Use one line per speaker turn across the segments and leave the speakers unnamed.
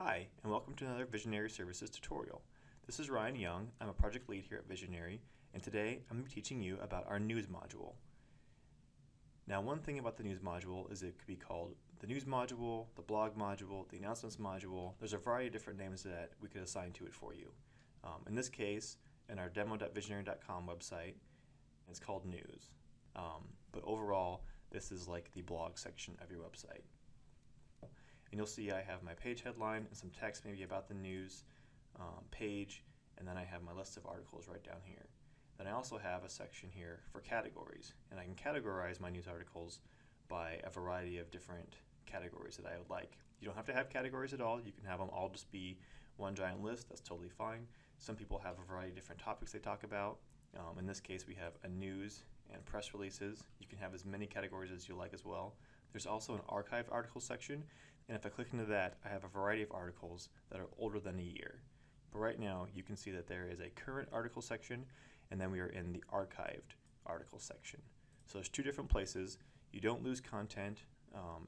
Hi, and welcome to another Visionary Services tutorial. This is Ryan Young. I'm a project lead here at Visionary, and today I'm going to be teaching you about our news module. Now, one thing about the news module is it could be called the news module, the blog module, the announcements module. There's a variety of different names that we could assign to it for you. In this case, in our demo.visionary.com website, it's called news. But overall, this is like the blog section of your website. And you'll see I have my page headline and some text maybe about the news page, and then I have my list of articles right down here. Then I also have a section here for categories, and I can categorize my news articles by a variety of different categories that I would like. You don't have to have categories at all. You can have them all just be one giant list. That's totally fine. Some people have a variety of different topics they talk about. In this case, we have a news and press releases. You can have as many categories as you like as well. There's also an archived article section, and if I click into that, I have a variety of articles that are older than a year. But right now, you can see that there is a current article section, and then we are in the archived article section. So there's two different places. You don't lose content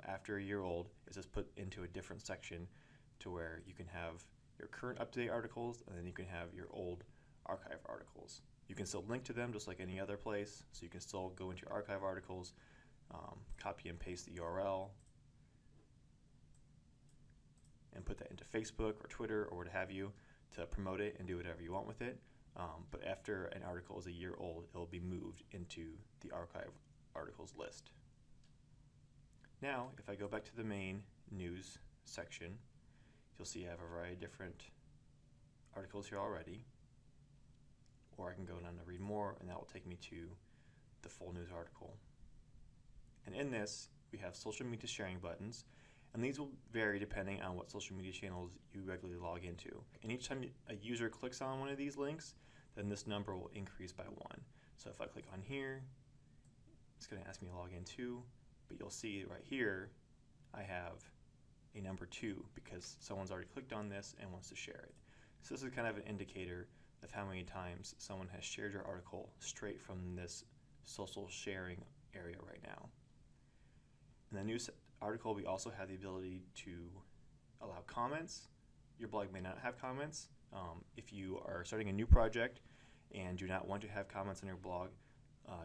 after a year old. It's just put into a different section to where you can have your current up-to-date articles, and then you can have your old archive articles. You can still link to them just like any other place, so you can still go into your archive articles, copy and paste the URL, and put that into Facebook or Twitter or what have you to promote it and do whatever you want with it. But after an article is a year old, it will be moved into the archive articles list. Now, if I go back to the main news section, you'll see I have a variety of different articles here already. Or I can go down to read more, and that will take me to the full news article. And in this, we have social media sharing buttons, and these will vary depending on what social media channels you regularly log into. And each time a user clicks on one of these links, then this number will increase by 1. So if I click on here, it's going to ask me to log in too, but you'll see right here, I have a number 2 because someone's already clicked on this and wants to share it. So this is kind of an indicator of how many times someone has shared your article straight from this social sharing area right now. In the news article, we also have the ability to allow comments. Your blog may not have comments. If you are starting a new project and do not want to have comments on your blog,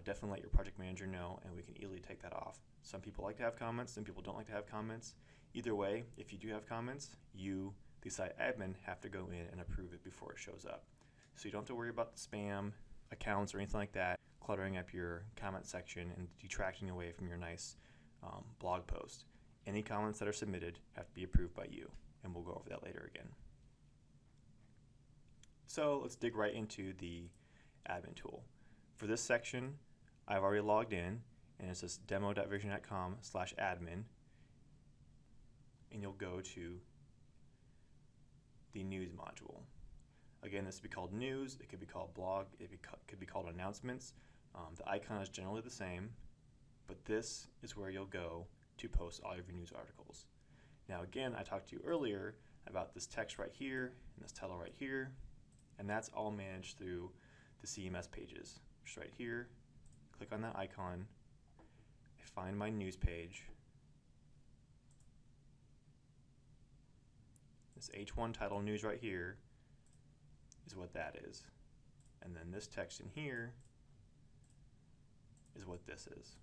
definitely let your project manager know, and we can easily take that off. Some people like to have comments, some people don't like to have comments. Either way, if you do have comments, you, the site admin, have to go in and approve it before it shows up. So you don't have to worry about the spam accounts or anything like that cluttering up your comment section and detracting away from your nice blog post. Any comments that are submitted have to be approved by you, and we'll go over that later again. So let's dig right into the admin tool. For this section, I've already logged in, and it's just demo.vision.com/admin, and you'll go to the news module. Again, this would be called news, it could be called blog, it could be called announcements. The icon is generally the same, but this is where you'll go to post all of your news articles. Now again, I talked to you earlier about this text right here and this title right here, and that's all managed through the CMS pages. Just right here, click on that icon, I find my news page. This H1 title news right here is what that is. And then this text in here is what this is.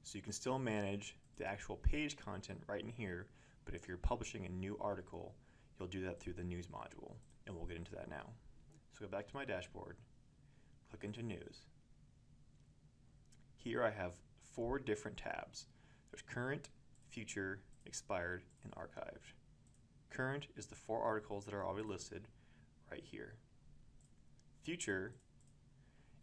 So you can still manage the actual page content right in here, but if you're publishing a new article, you'll do that through the news module, and we'll get into that now. So go back to my dashboard, click into news. Here I have 4 different tabs. There's current, future, expired, and archived. Current is the 4 articles that are already listed right here. Future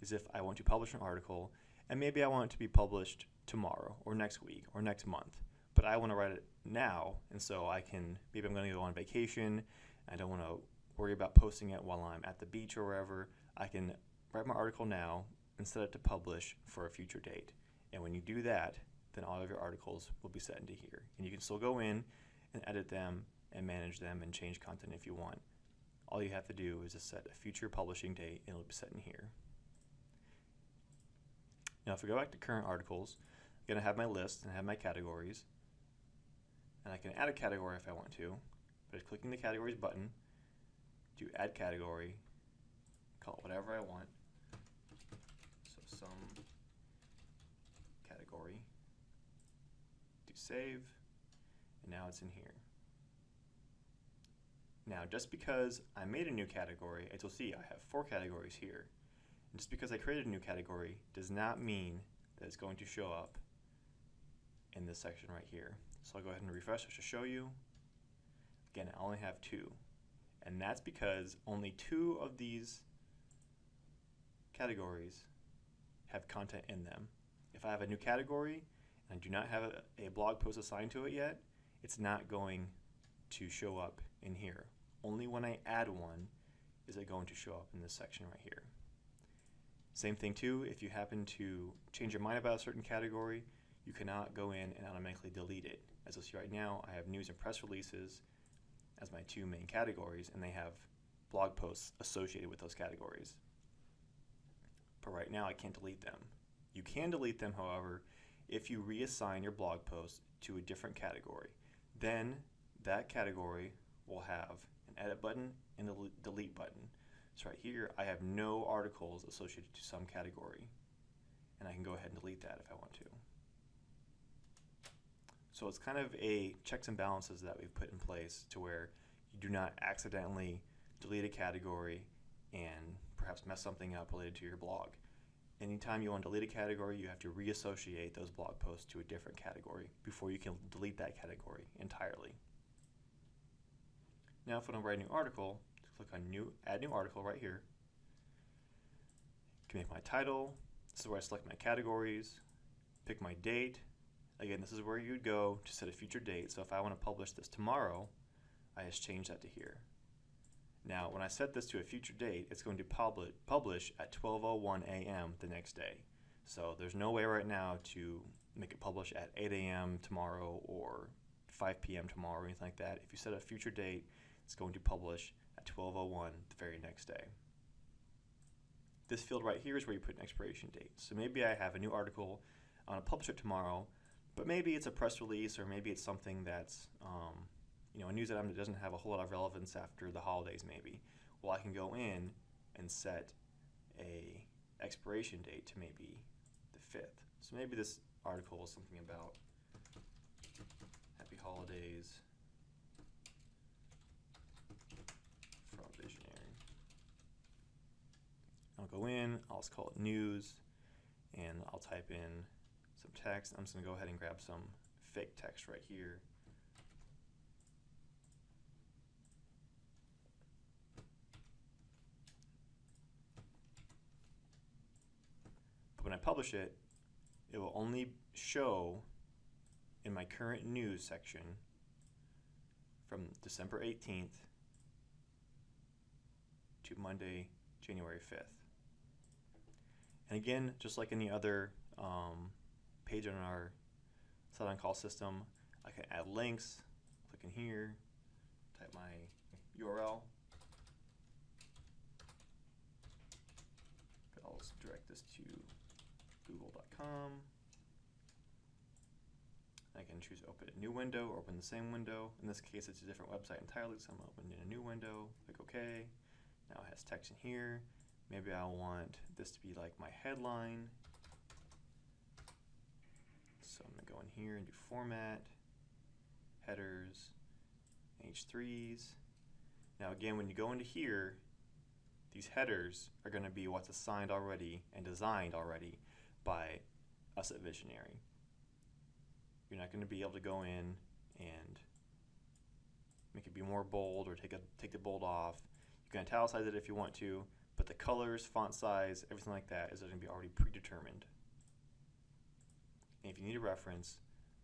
is if I want to publish an article, and maybe I want it to be published tomorrow or next week or next month, but I want to write it now, and so maybe I'm going to go on vacation, I don't want to worry about posting it while I'm at the beach or wherever. I can write my article now and set it to publish for a future date. And when you do that, then all of your articles will be set into here. And you can still go in and edit them and manage them and change content if you want. All you have to do is just set a future publishing date, and it'll be set in here. Now if we go back to current articles, I'm going to have my list and have my categories, and I can add a category if I want to, by just clicking the categories button, do add category, call it whatever I want. So some category, do save, and now it's in here. Now, just because I made a new category, as you'll see, I have 4 categories here. And just because I created a new category does not mean that it's going to show up in this section right here. So I'll go ahead and refresh just to show you. Again, I only have 2. And that's because only 2 of these categories have content in them. If I have a new category and I do not have a blog post assigned to it yet, it's not going to show up in here. Only when I add one is it going to show up in this section right here. Same thing too, if you happen to change your mind about a certain category, you cannot go in and automatically delete it. As you'll see right now, I have news and press releases as my 2 main categories, and they have blog posts associated with those categories. But right now I can't delete them. You can delete them, however, if you reassign your blog post to a different category. Then that category will have an edit button and a delete button. So right here, I have no articles associated to some category, and I can go ahead and delete that if I want to. So it's kind of a checks and balances that we've put in place to where you do not accidentally delete a category and perhaps mess something up related to your blog. Anytime you want to delete a category, you have to reassociate those blog posts to a different category before you can delete that category entirely. Now if I want to write a new article, click on add new article right here. I can make my title. This is where I select my categories, pick my date. Again, this is where you'd go to set a future date. So if I want to publish this tomorrow, I just change that to here. Now, when I set this to a future date, it's going to publish at 12:01 a.m. the next day. So there's no way right now to make it publish at 8 a.m. tomorrow or 5 p.m. tomorrow or anything like that. If you set a future date, it's going to publish at 12:01 the very next day. This field right here is where you put an expiration date. So maybe I have a new article, I want to publish it tomorrow, but maybe it's a press release or maybe it's something that's a news item that doesn't have a whole lot of relevance after the holidays maybe. Well, I can go in and set a expiration date to maybe the 5th. So maybe this article is something about happy holidays from Visionary. I'll go in, I'll just call it news, and I'll type in some text. I'm just going to go ahead and grab some fake text right here. But when I publish it, it will only show in my current news section from December 18th to Monday, January 5th. And again, just like any other page on our Site OnCall system, I can add links, click in here, type my URL. I'll direct this to google.com. I can choose to open a new window or open the same window. In this case, it's a different website entirely, so I'm going to open in a new window, click OK. Now it has text in here. Maybe I want this to be like my headline. So I'm going to go in here and do format, headers, H3s. Now again, when you go into here, these headers are going to be what's assigned already and designed already by us at Visionary. You're not going to be able to go in and make it be more bold or take the bold off. You can italicize it if you want to, but the colors, font size, everything like that is going to be already predetermined. And if you need a reference,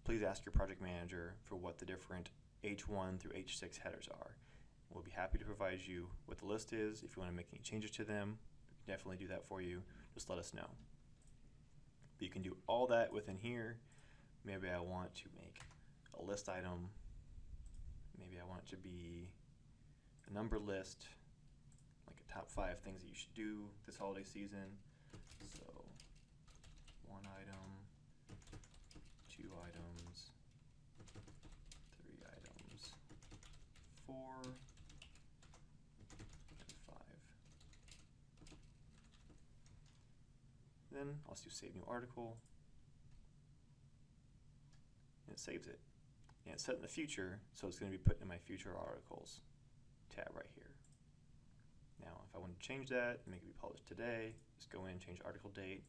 please ask your project manager for what the different H1 through H6 headers are. We'll be happy to provide you what the list is. If you want to make any changes to them, we can definitely do that for you. Just let us know. But you can do all that within here. Maybe I want to make a list item. Maybe I want it to be a number list, like a top 5 things that you should do this holiday season. So 1 item, 2 items, 3 items, 4 then I'll just do Save New Article, and it saves it. And it's set in the future, so it's going to be put in my Future Articles tab right here. Now, if I want to change that and make it be published today, just go in, change article date,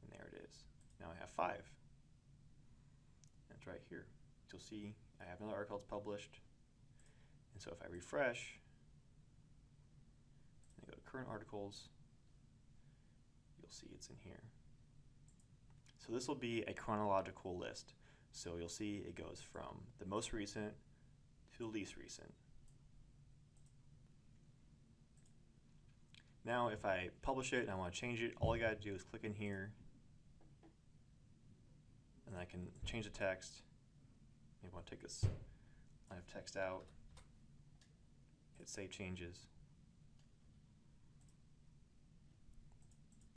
and there it is. Now I have 5. And it's right here. You'll see I have another article that's published. And so if I refresh, and I go to Current Articles, you'll see it's in here. So this will be a chronological list. So you'll see it goes from the most recent to the least recent. Now if I publish it and I want to change it, all I got to do is click in here, and I can change the text. Maybe I want to take this line of text out, hit Save Changes.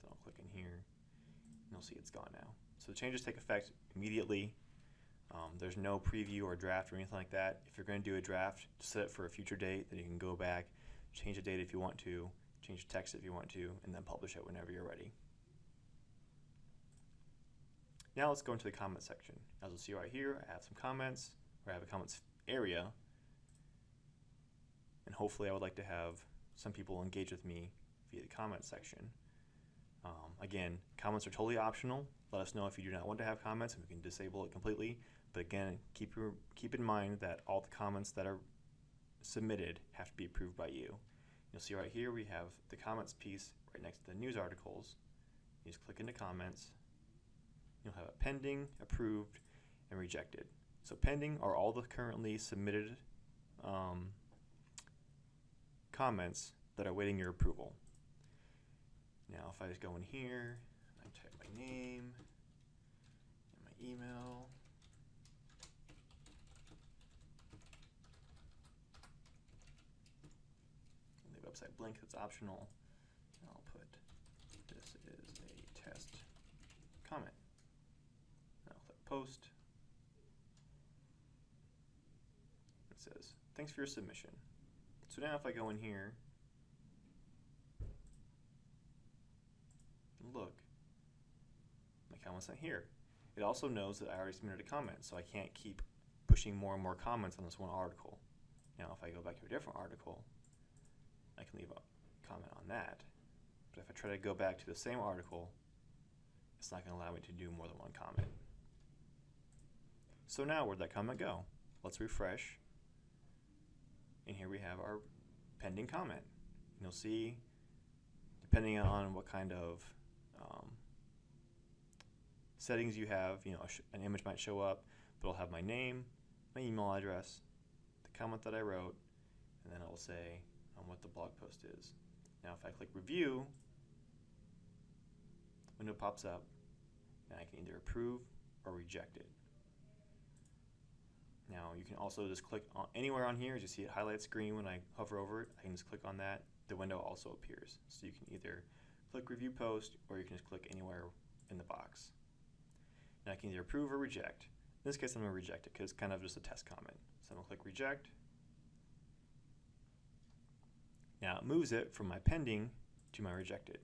So I'll click in here, and you'll see it's gone now. So the changes take effect immediately. There's no preview or draft or anything like that. If you're going to do a draft, set it for a future date, then you can go back, change the date if you want to, change the text if you want to, and then publish it whenever you're ready. Now let's go into the comment section. As you'll see right here, I have some comments, or I have a comments area, and hopefully I would like to have some people engage with me via the comment section. Again, comments are totally optional. Let us know if you do not want to have comments, and we can disable it completely. But again, keep in mind that all the comments that are submitted have to be approved by you. You'll see right here we have the comments piece right next to the news articles. You just click into comments. You'll have a pending, approved, and rejected. So pending are all the currently submitted comments that are waiting your approval. Now if I just go in here, I type my name and my email, and the website link that's optional, and I'll put this is a test comment. Now I'll click post. It says, thanks for your submission. So now if I go in here, look, my comment's not here. It also knows that I already submitted a comment, so I can't keep pushing more and more comments on this one article. Now if I go back to a different article, I can leave a comment on that. But if I try to go back to the same article, it's not going to allow me to do more than one comment. So now where'd that comment go? Let's refresh. And here we have our pending comment. And you'll see, depending on what kind of settings you have, an image might show up, but it'll have my name, my email address, the comment that I wrote, and then it will say what the blog post is. Now if I click review, the window pops up, and I can either approve or reject it. Now you can also just click on anywhere on here. As you see it highlights green when I hover over it, I can just click on that. The window also appears. So you can either click review post, or you can just click anywhere in the box. Now I can either approve or reject. In this case I'm going to reject it because it's kind of just a test comment. So I'm going to click reject. Now it moves it from my pending to my rejected.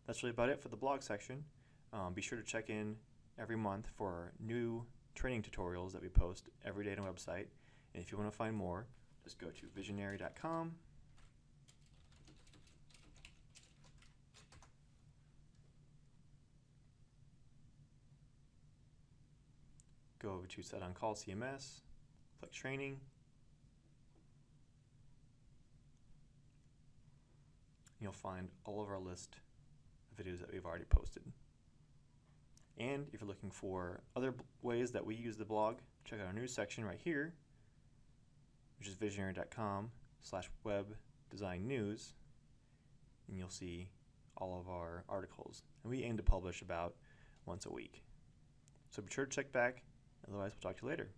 That's really about it for the blog section. Be sure to check in every month for new training tutorials that we post every day on our website. And if you want to find more, just go to visionary.com. Go over to Site OnCall CMS, click Training. You'll find all of our list of videos that we've already posted. And if you're looking for other ways that we use the blog, check out our news section right here, which is visionary.com/webdesignnews, and you'll see all of our articles. And we aim to publish about once a week. So be sure to check back. Otherwise, we'll talk to you later.